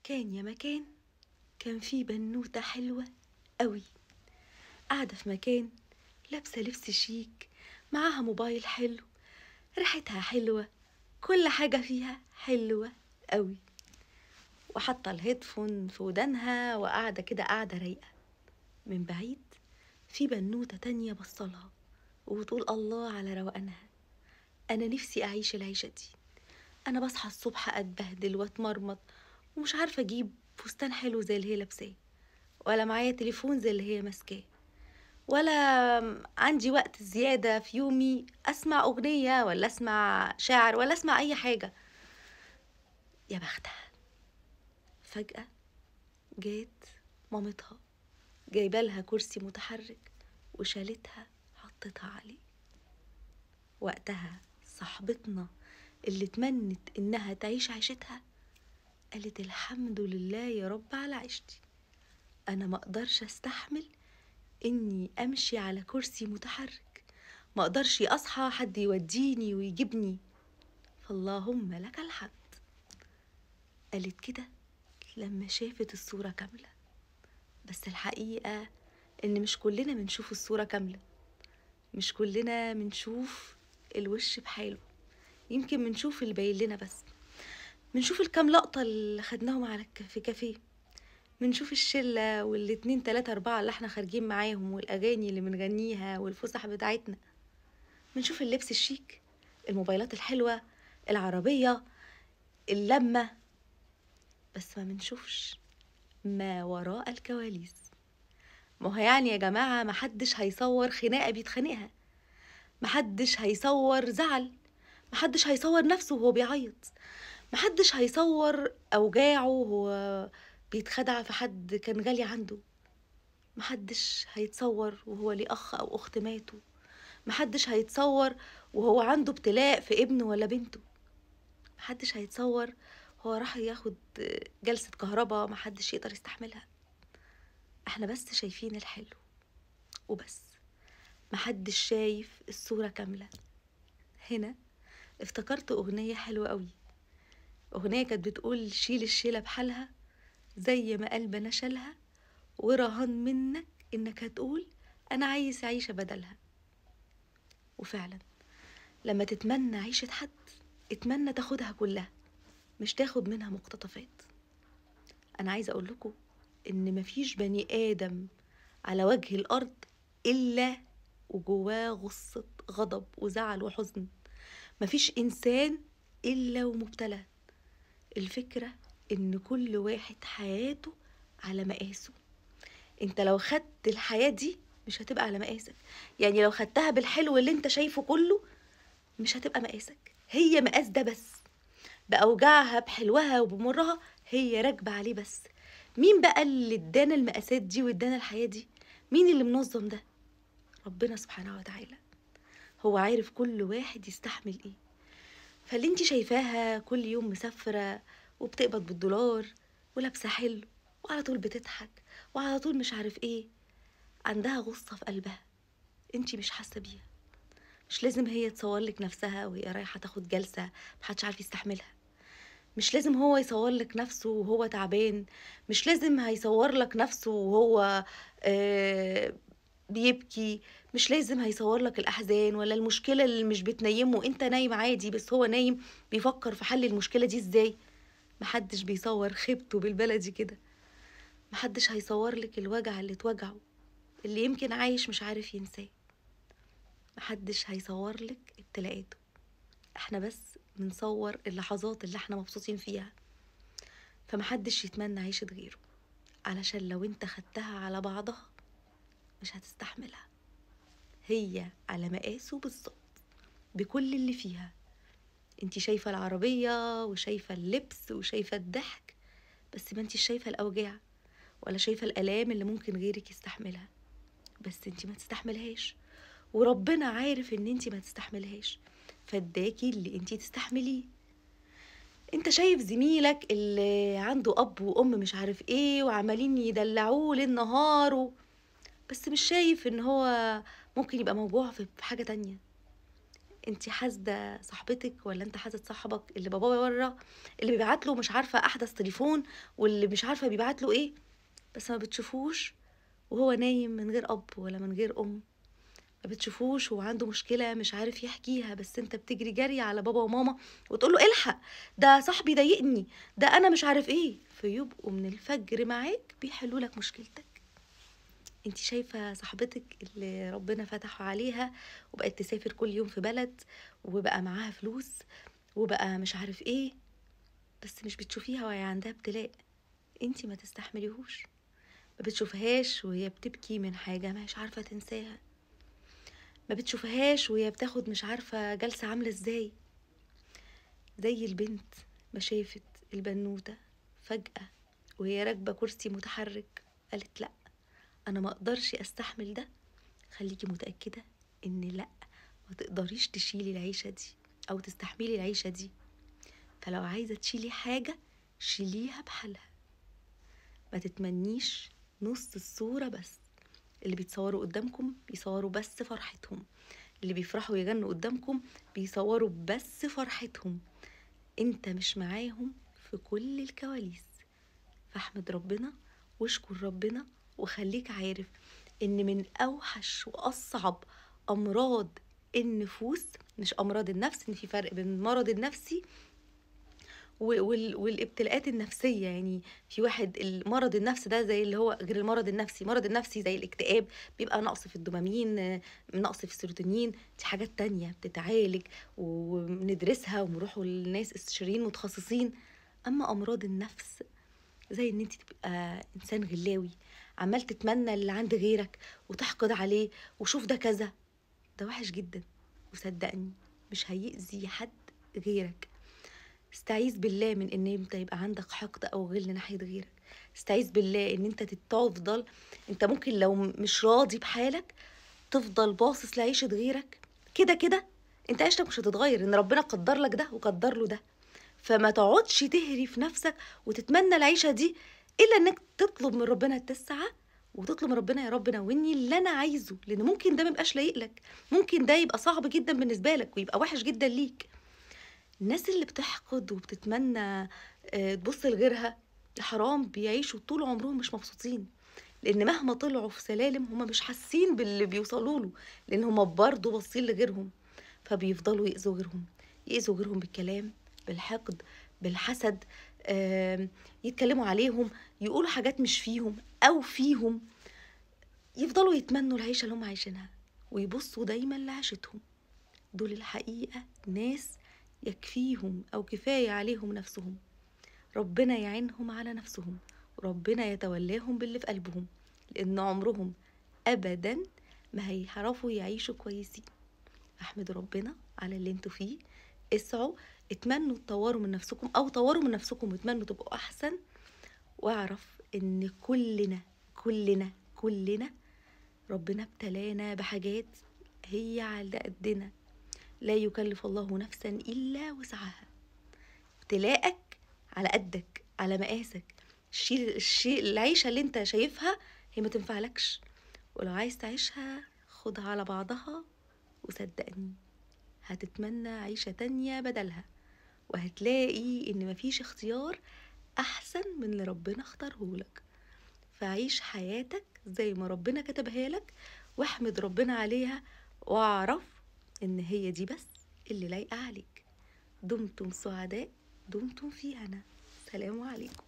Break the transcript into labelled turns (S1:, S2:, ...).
S1: كان يا مكان، كان في بنوتة حلوة قوي، قاعدة في مكان، لابسة لبس شيك، معاها موبايل حلو، ريحتها حلوة، كل حاجة فيها حلوة قوي، وحاطة الهيدفون في ودانها وقاعدة كده قاعدة رايقة. من بعيد في بنوتة تانية بصلها وبتقول الله على روقانها، أنا نفسي أعيش العيشة دي. أنا بصحى الصبح أتبهدل وأتمرمط ومش عارفة أجيب فستان حلو زي اللي هي لابساه، ولا معايا تليفون زي اللي هي ماسكاه، ولا عندي وقت زيادة في يومي أسمع أغنية ولا أسمع شاعر ولا أسمع أي حاجة. يا بختها. فجأة جات مامتها جايبالها كرسي متحرك وشالتها حطتها عليه. وقتها صاحبتنا اللي تمنت إنها تعيش عيشتها قالت الحمد لله يا رب على عيشتي، أنا مقدرش أستحمل إني أمشي على كرسي متحرك، مقدرش أصحى حد يوديني ويجيبني، فاللهم لك الحمد. قالت كده لما شافت الصورة كاملة. بس الحقيقة إن مش كلنا بنشوف الصورة كاملة، مش كلنا بنشوف الوش بحاله، يمكن بنشوف اللي باين لنا بس، بنشوف الكام لقطة اللي خدناهم في كافيه، بنشوف الشلة والاتنين تلاتة أربعة اللي احنا خارجين معاهم والأغاني اللي بنغنيها والفسح بتاعتنا، بنشوف اللبس الشيك، الموبايلات الحلوة، العربية، اللمة، بس ما بنشوفش ما وراء الكواليس. ما هو يعني يا جماعة محدش هيصور خناقة بيتخانقها، محدش هيصور زعل، محدش هيصور نفسه وهو بيعيط، محدش هيصور أوجاعه وهو بيتخدع في حد كان غالي عنده، محدش هيتصور وهو ليه أخ أو أخت ماتوا، محدش هيتصور وهو عنده ابتلاء في ابنه ولا بنته، محدش هيتصور هو راح ياخد جلسة كهرباء محدش يقدر يستحملها. احنا بس شايفين الحلو وبس، محدش شايف الصورة كاملة. هنا افتكرت أغنية حلوة قوي، أغنية كانت بتقول شيل الشيلة بحالها زي ما قلبنا شالها، ورهان منك إنك هتقول أنا عايز عيشة بدلها. وفعلا لما تتمنى عيشة حد اتمنى تاخدها كلها، مش تاخد منها مقتطفات. أنا عايزة أقول لكم إن مفيش بني آدم على وجه الأرض إلا وجواه غصة غضب وزعل وحزن، مفيش إنسان إلا ومبتلى. الفكرة إن كل واحد حياته على مقاسه، انت لو خدت الحياة دي مش هتبقى على مقاسك، يعني لو خدتها بالحلو اللي انت شايفه كله مش هتبقى مقاسك، هي مقاس ده بس، بأوجاعها بحلوها وبمرها هي راكبة عليه بس. مين بقى اللي ادانا المقاسات دي وادانا الحياة دي؟ مين اللي منظم ده؟ ربنا سبحانه وتعالى، هو عارف كل واحد يستحمل ايه. فاللي انت شايفاها كل يوم مسافرة وبتقبض بالدولار ولابسة حلو وعلى طول بتضحك وعلى طول مش عارف ايه، عندها غصة في قلبها انت مش حاسة بيها. مش لازم هي تصورلك نفسها وهي رايحة تاخد جلسة محدش عارف يستحملها، مش لازم هو يصورلك نفسه وهو تعبان، مش لازم هيصورلك نفسه وهو بيبكي، مش لازم هيصورلك الأحزان ولا المشكلة اللي مش بتنيمه، انت نايم عادي بس هو نايم بيفكر في حل المشكلة دي ازاي. محدش بيصور خيبته بالبلدي كده، محدش هيصورلك الوجع اللي اتوجعه اللي يمكن عايش مش عارف ينساه، محدش هيصورلك ابتلاءاته. احنا بس بنصور اللحظات اللي احنا مبسوطين فيها. فمحدش يتمنى عيشة غيره، علشان لو انت خدتها على بعضها مش هتستحملها، هي على مقاسه بالظبط بكل اللي فيها. انت شايفة العربية وشايفة اللبس وشايفة الضحك، بس ما انت شايفة الأوجاع ولا شايفة الآلام اللي ممكن غيرك يستحملها، بس انت ما تستحملهاش، وربنا عارف ان انت ما تستحملهاش فاداكي اللي انت تستحمليه. انت شايف زميلك اللي عنده اب وام مش عارف ايه وعمالين يدلعوه ليل نهار بس مش شايف ان هو ممكن يبقى موجوع في حاجة تانية. انت حاسده صاحبتك ولا انت حاسد صاحبك اللي باباه بره، اللي بيبعت له مش عارفه احدث تليفون، واللي مش عارفه بيبعت له ايه، بس ما بتشوفوش وهو نايم من غير اب ولا من غير ام. ما بتشوفوش وهو عنده مشكله مش عارف يحكيها، بس انت بتجري جري على بابا وماما وتقول له الحق، ده صاحبي ضايقني، ده انا مش عارف ايه، فيبقوا من الفجر معاك بيحلوا لك مشكلتك. انت شايفه صاحبتك اللي ربنا فتحه عليها وبقت تسافر كل يوم في بلد وبقى معاها فلوس وبقى مش عارف ايه، بس مش بتشوفيها وهي عندها ابتلاء. انت ما تستحمليهوش. ما بتشوفهاش وهي بتبكي من حاجه مش عارفه تنساها. ما بتشوفهاش وهي بتاخد مش عارفه جلسه عامله ازاي. زي البنت ما شافت البنوته فجاه وهي راكبه كرسي متحرك قالت لا، انا ما اقدرش استحمل ده. خليكي متأكدة ان لا، ما تقدريش تشيلي العيشة دي او تستحملي العيشة دي. فلو عايزة تشيلي حاجة شيليها بحالها. ما تتمنيش نص الصورة بس. اللي بيتصوروا قدامكم بيصوروا بس فرحتهم، اللي بيفرحوا يغنوا قدامكم بيصوروا بس فرحتهم. انت مش معاهم في كل الكواليس. فاحمد ربنا واشكر ربنا، وخليك عارف ان من اوحش واصعب امراض النفوس، مش امراض النفس، ان في فرق بين المرض النفسي والابتلاءات النفسيه. يعني في واحد المرض النفس ده زي اللي هو غير المرض النفسي. المرض النفسي زي الاكتئاب بيبقى نقص في الدوبامين، نقص في السيروتونين، دي حاجات تانية بتتعالج وبندرسها ونروحوا للناس استشاريين متخصصين. اما امراض النفس زي ان انت تبقى انسان غلاوي عمال تتمنى اللي عند غيرك وتحقد عليه وشوف ده كذا، ده وحش جدا. وصدقني مش هيأذي حد غيرك. استعيذ بالله من ان انت يبقى عندك حقد او غل ناحية غيرك. استعيذ بالله ان انت تفضل، انت ممكن لو مش راضي بحالك تفضل باصص لعيشة غيرك. كده كده انت عيشتك مش هتتغير، ان ربنا قدر لك ده وقدر له ده. فما تقعدش تهري في نفسك وتتمنى العيشة دي، إلا إنك تطلب من ربنا التسعة وتطلب من ربنا يا رب ناولني اللي أنا عايزه، لأن ممكن ده ميبقاش لايق لك، ممكن ده يبقى صعب جدا بالنسبة لك ويبقى وحش جدا ليك. الناس اللي بتحقد وبتتمنى تبص لغيرها، يا حرام بيعيشوا طول عمرهم مش مبسوطين، لأن مهما طلعوا في سلالم هم مش حاسين باللي بيوصلوا له، لأن هم برضه باصين لغيرهم. فبيفضلوا يأذوا غيرهم، يأذوا غيرهم بالكلام، بالحقد، بالحسد، يتكلموا عليهم، يقولوا حاجات مش فيهم أو فيهم، يفضلوا يتمنوا العيشة اللي هم عايشينها ويبصوا دايما لعيشتهم. دول الحقيقة ناس يكفيهم أو كفاية عليهم نفسهم. ربنا يعينهم على نفسهم وربنا يتولاهم باللي في قلبهم، لأن عمرهم أبدا ما هيعرفوا يعيشوا كويسين. احمدوا ربنا على اللي انتوا فيه، اسعوا، اتمنوا تطوروا من نفسكم او طوروا من نفسكم واتمنوا تبقوا احسن. واعرف ان كلنا ربنا ابتلانا بحاجات هي على قدنا. لا يكلف الله نفسا الا وسعها. ابتلاءك على قدك على مقاسك. الشيء العيشة اللي انت شايفها هي ما تنفعلكش، ولو عايز تعيشها خدها على بعضها وصدقني هتتمنى عيشة تانية بدلها، وهتلاقي ان مفيش اختيار احسن من اللي ربنا اختارهولك. فعيش حياتك زي ما ربنا كتبها لك واحمد ربنا عليها، واعرف ان هي دي بس اللي لايقة عليك. دمتم سعداء، دمتم في هنا. سلام عليكم.